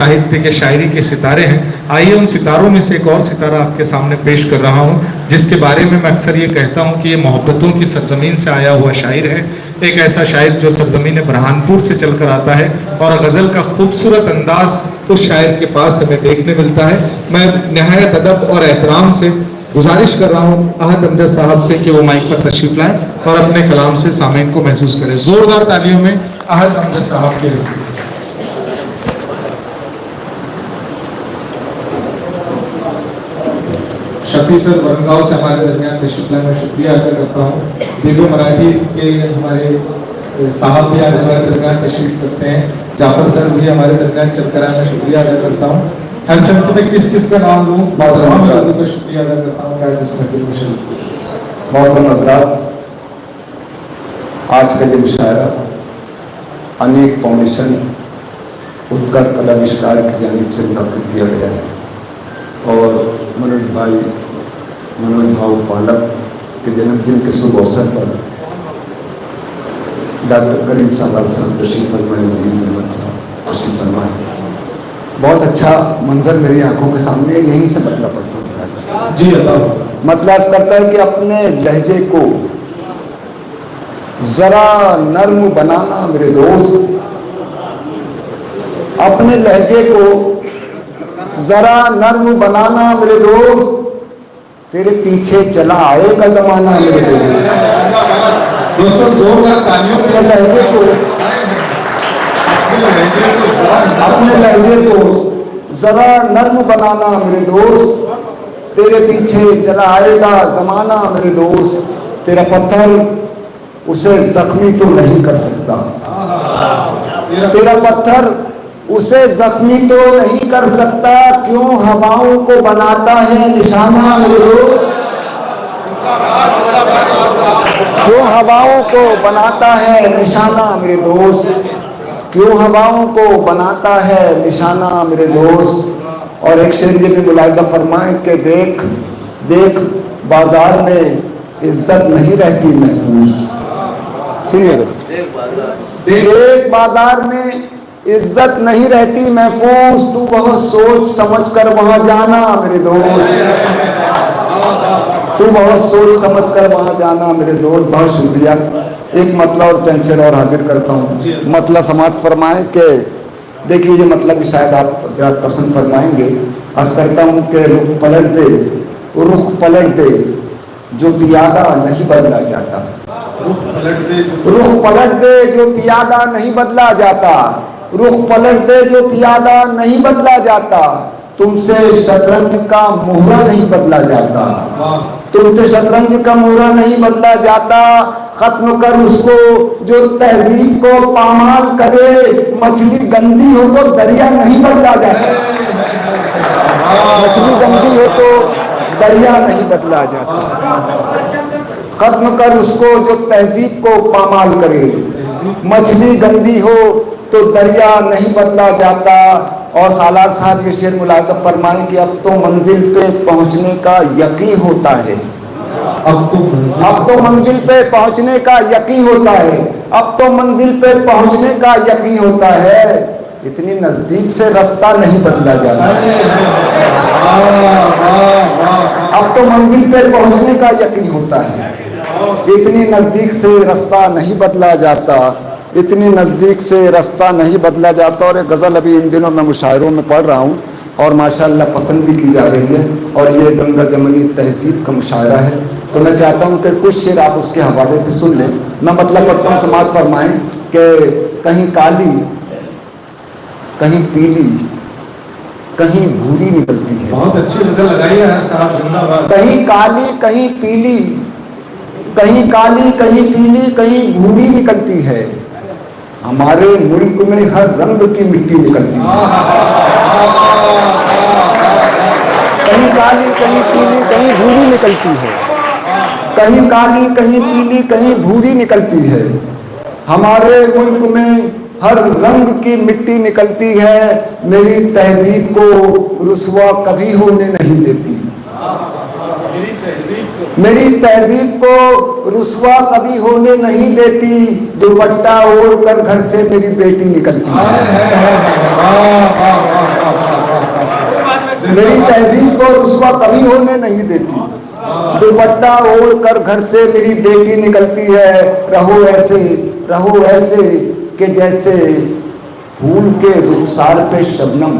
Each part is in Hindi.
साहित्य के शायरी के सितारे हैं। आइए उन सितारों में से एक और सितारा आपके सामने पेश कर रहा हूं, जिसके बारे में मैं अक्सर ये कहता हूं कि ये मोहब्बतों की सरजमीन से आया हुआ शायर है। एक ऐसा शायर जो सरजमीन बुरहानपुर से चलकर आता है और गज़ल का खूबसूरत अंदाज उस शायर के पास हमें देखने मिलता है। मैं निहायत अदब और एहतराम से गुजारिश कर रहा हूँ अहद अमजद साहब से कि वो माइक पर तशरीफ लाएं और अपने कलाम से सामीन को महसूस करें। जोरदार तालियों में अहद अमजद साहब के लिए। शफी सर वरंगांव से हमारे दरमियान तशरीफ लाए, मैं शुक्रिया अदा करता हूँ। दिव्य मराठी के हमारे साहब भी आज हमारे दरमियान तशरीफ रखते हैं। जाफर सर भी हमारे दरमियान चलकर आए, मैं शुक्रिया अदा करता हूँ। हर चंद में किस किस का नाम लूँ, बहुत का शुक्रिया अदा करता हूँ। बहुत हजरात, आज का ये मुशायरा अनेक फाउंडेशन उत्कर कला आविष्कार की जानिब से मुनक्किद किया गया है और मनोज भाव फालक के जन्मदिन के शुभ अवसर पर डॉक्टर करीम साहब तशरीफ फरमाए, अहमद साहब तशरीफ फरमाए। बहुत अच्छा मंजर मेरी आंखों के सामने, यहीं से मतलब पड़ता है जी। मतलब करता है कि अपने लहजे को जरा नर्म बनाना मेरे दोस्त, अपने लहजे को जरा नर्म बनाना मेरे दोस्त, तेरे पीछे चला आएगा जमाना मेरे दोस्त। दोस्तों जोरदार तालियों अपने लहजे को जरा नर्म बनाना मेरे दोस्त, तेरे पीछे चला आएगा जमाना मेरे दोस्त। तेरा पत्थर उसे जख्मी तो नहीं कर सकता, तेरा पत्थर उसे जख्मी तो नहीं कर सकता, क्यों हवाओं को बनाता है निशाना मेरे दोस्त। क्यों हवाओं को बनाता है निशाना मेरे दोस्त, क्यों हवाओं को बनाता है निशाना मेरे दोस्त। और एक शेर ये भी मुलाहिजा फरमाएं कि देख देख बाजार में इज्जत नहीं रहती महफूज। सुनिए, देख बाजार में इज्जत नहीं रहती महफूज, तू बहुत सोच समझ कर वहां जाना मेरे दोस्त। तू बहुत सोच समझ कर वहां जाना मेरे दोस्त। बहुत शुक्रिया। एक मतलब और चंचल और हाजिर करता हूँ। मतलब समाज फरमाए कि देखिए ये मतलब शायद आप जरा पसंद फरमाएंगे। अर्ज करता हूँ कि रुख पलट दे, रुख पलट दे, जो पियादा नहीं बदला जाता। रुख पलट दे जो पियादा नहीं बदला जाता, रुख पलट दे जो पियादा नहीं बदला जाता। तुमसे शतरंज का मोहरा नहीं बदला जाता, तुमसे शतरंज का मोहरा नहीं बदला जाता। खत्म कर उसको जो तहजीब को पामाल करे, मछली गंदी हो तो दरिया नहीं बदला जाता। मछली गंदी हो तो दरिया नहीं बदला जाता। खत्म कर उसको जो तहजीब को पामाल करे, मछली गंदी हो तो दरिया नहीं बदला जाता। और सालार साहब ये शेर मुलाक़ा फरमाएं कि अब तो मंजिल पे पहुंचने का यकीन होता है। अब तो मंजिल पे पहुंचने का यकीन होता है। अब तो मंजिल पे पहुंचने का यकीन होता है। इतनी नजदीक से रास्ता नहीं बदला जाता। अब तो मंजिल पे पहुंचने का यकीन होता है। इतनी नजदीक से रास्ता नहीं बदला जाता, इतनी नज़दीक से रास्ता नहीं बदला जाता। और एक गज़ल अभी इन दिनों मैं मुशायरों में पढ़ रहा हूँ और माशाअल्लाह पसंद भी की जा रही है, और ये गंगा जमनी तहजीब का मुशायरा है। तो मैं चाहता हूँ कि कुछ शेर आप उसके हवाले से सुन लें। मैं मतलब पढ़ता हूँ, समाज फरमाएं कि कहीं काली कहीं पीली कहीं भूरी निकलती है। बहुत अच्छी गज़ल लगाई है साहब, जिंदाबाद। कहीं काली कहीं पीली, कहीं काली कहीं पीली कहीं भूरी निकलती है। हमारे मुल्क में हर रंग की मिट्टी निकलती है। कहीं काली कहीं पीली कहीं भूरी निकलती है। कहीं काली कहीं पीली कहीं भूरी निकलती है। हमारे मुल्क में हर रंग की मिट्टी निकलती है। मेरी तहजीब को रुसवा कभी होने नहीं देती। मेरी तहजीब को रुसवा कभी होने नहीं देती। दुपट्टा ओढ़ कर घर से मेरी बेटी निकलती है। तहजीब को रुस्वा कभी होने नहीं देती। दुपट्टा ओढ़कर घर से मेरी बेटी निकलती है, रहो ऐसे कि जैसे फूल के रुखसार पे शबनम,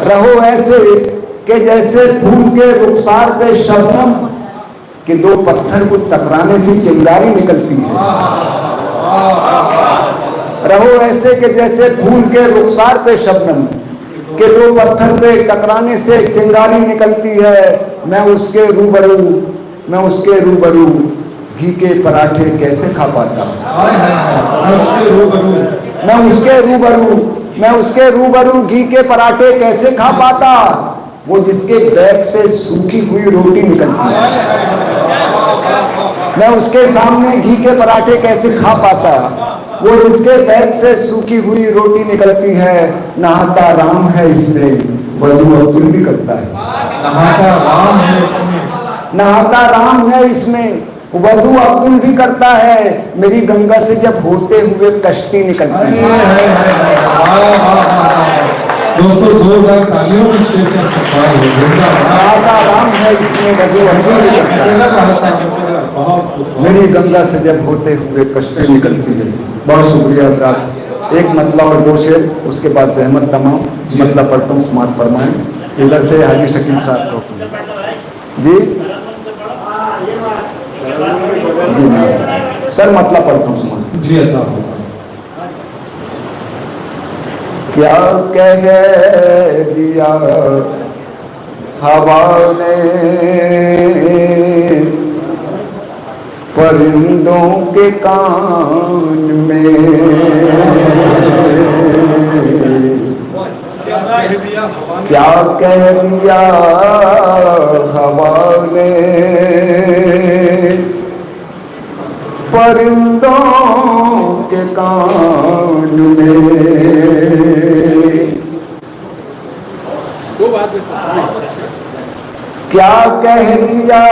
रहो ऐसे कि जैसे फूल के रुखसार पे शबनम, कि दो पत्थर को टकराने से चिंगारी निकलती है। रहो ऐसे कि जैसे फूल के रुखसार पे शबनम, कि दो पत्थर पे टकराने से चिंगारी निकलती है। मैं उसके रूबरू घी के पराठे कैसे खा पाता, मैं उसके रूबरू घी के पराठे कैसे खा पाता, वो जिसके बैग से सूखी हुई रोटी निकलती है। मैं उसके सामने घी के पराठे कैसे खा पाता, वो जिसके बैग से सूखी हुई रोटी निकलती है। नहाता राम है इसमें, वजू अब्दुल भी करता है। नहाता राम है इसमें, वजू अब्दुल भी करता है। मेरी गंगा से जब होते हुए कश्ती निकलती है। दोस्तों जोरदार तालियों की स्टेज का इस्तेमाल हो। नहाता राम है इसमें, वजू अब्दुल भी करता है। मेरी गंगा से जब होते हुए कश्ती निकलती है। बहुत शुक्रिया हज़रात। एक मतला और दो शेर, उसके बाद जहमत तमाम। मतला पढ़ता हूँ, समात फरमाएं। इधर से हाजी शकील साहब को जी सर मतला पढ़ता हूँ, समात जी। अल्लाह क्या कह दिया हवा ने परिंदों के कान में, क्या कह दिया हवा ने परिंदों के कान में। क्या कह दिया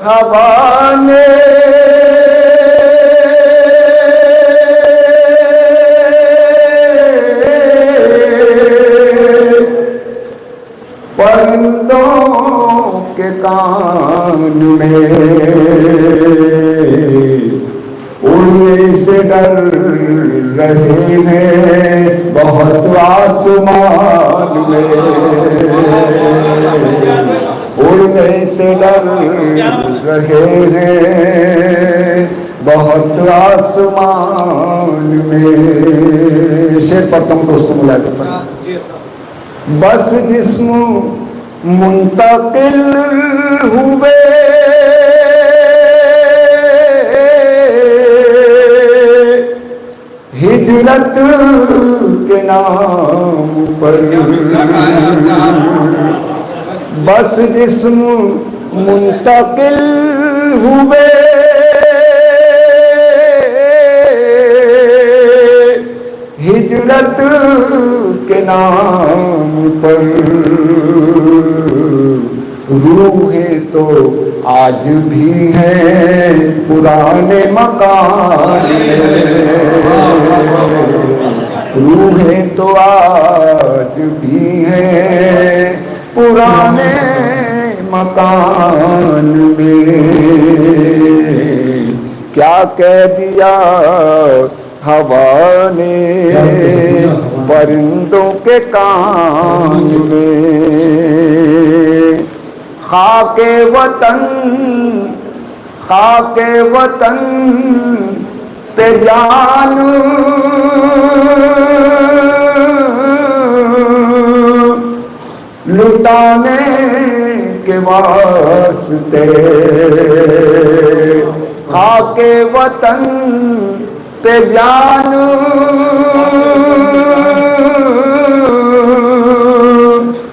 हवा ने परिंदों के कान में, उड़ने से डर रहे हैं बहुत आसमान में, उड़ने से डर रहे हैं बहुत आसमान में। शेर पढ़ता हूँ दोस्तों, मुलाकात। बस जिस्म मुंतकिल हुए हिजरत के नाम पर, बस जिस्म मुंतकिल हुए हिजरत के नाम पर। रूहें तो आज भी हैं पुराने मकान में, रूहें तो आज भी हैं पुराने मकान में। क्या कह दिया हवा ने परिंदों के कान में। खाके वतन पे जान लुटाने के वास्ते, खाके वतन पे जान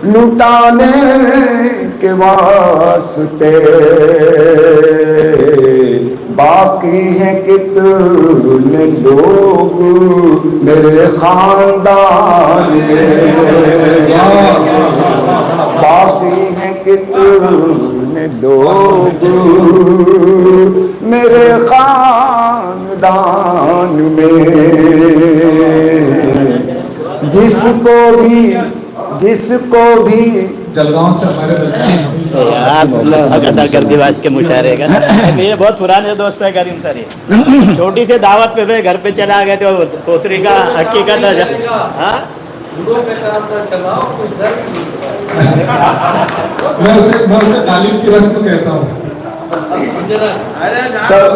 लुटाने के वास्ते। बाकी हैं कितने लोग मेरे खानदान में, बाकी हैं कितने लोग मेरे खानदान में। जिसको भी जिसको भी जलगांव से हमारे बच्चे यार अदा कर दी बात के मुशायरे का। मेरे बहुत पुराने दोस्त है करीम सर, ये छोटी सी दावत पे घर पे चला गए थे, पोतरी का हकीकत है। हाँ मैं उसे तालीम की रस्म कहता हूँ। सब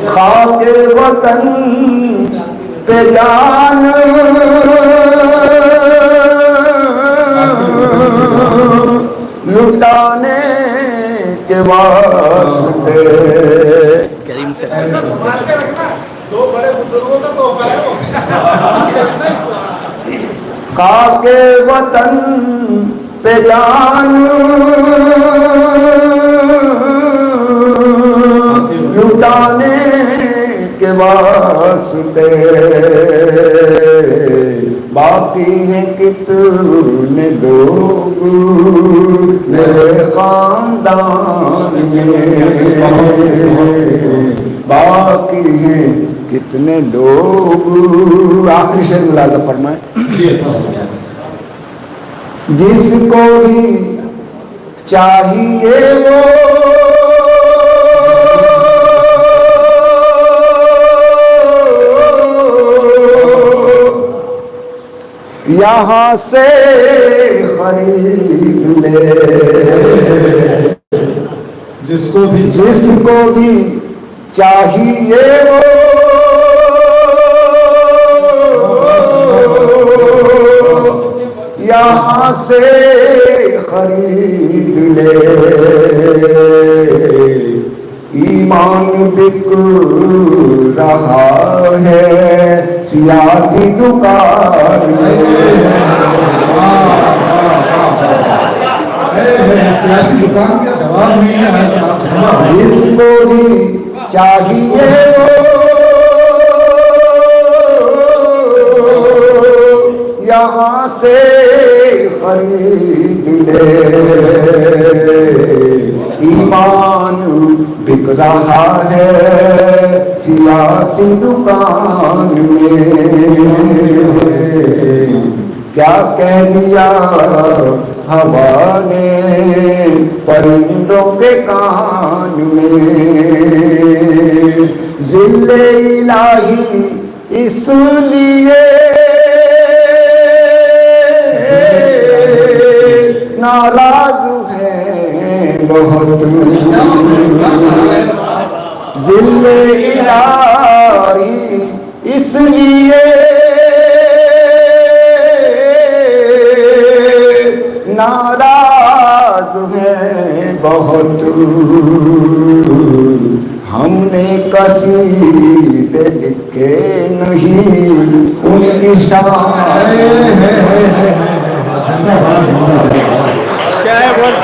खाके वतन पे जान लुटाने के वास्ते करीम सर दो बड़े बुजुर्गों का तोहफा है वो। खाके वतन पे जान लुटाने के वास्ते बाकी हैं कितने लोग मेरे खानदान में, बाकी हैं कितने लोग। आखिरी शेर मुलाजा फरमाए। जिसको भी चाहिए वो यहाँ से खरीद ले, जिसको भी चाहिए वो यहाँ से खरीद ले। ईमान बिक रहा है सियासी दुकान में, सियासी दुकान का जवाब नहीं है साहब। जिसको भी चाहिए वो यहाँ से खरीद ले। ईमान बिक रहा है सियासी दुकान में। क्या कह दिया हवा ने परिंदों के कान में, जिल्ले इलाही इसलिए नाराज है बहुत, जिल्ले इलाही इसलिए नाराज है बहुत। हमने कसीदे लिखे नहीं उनकी शान। बोल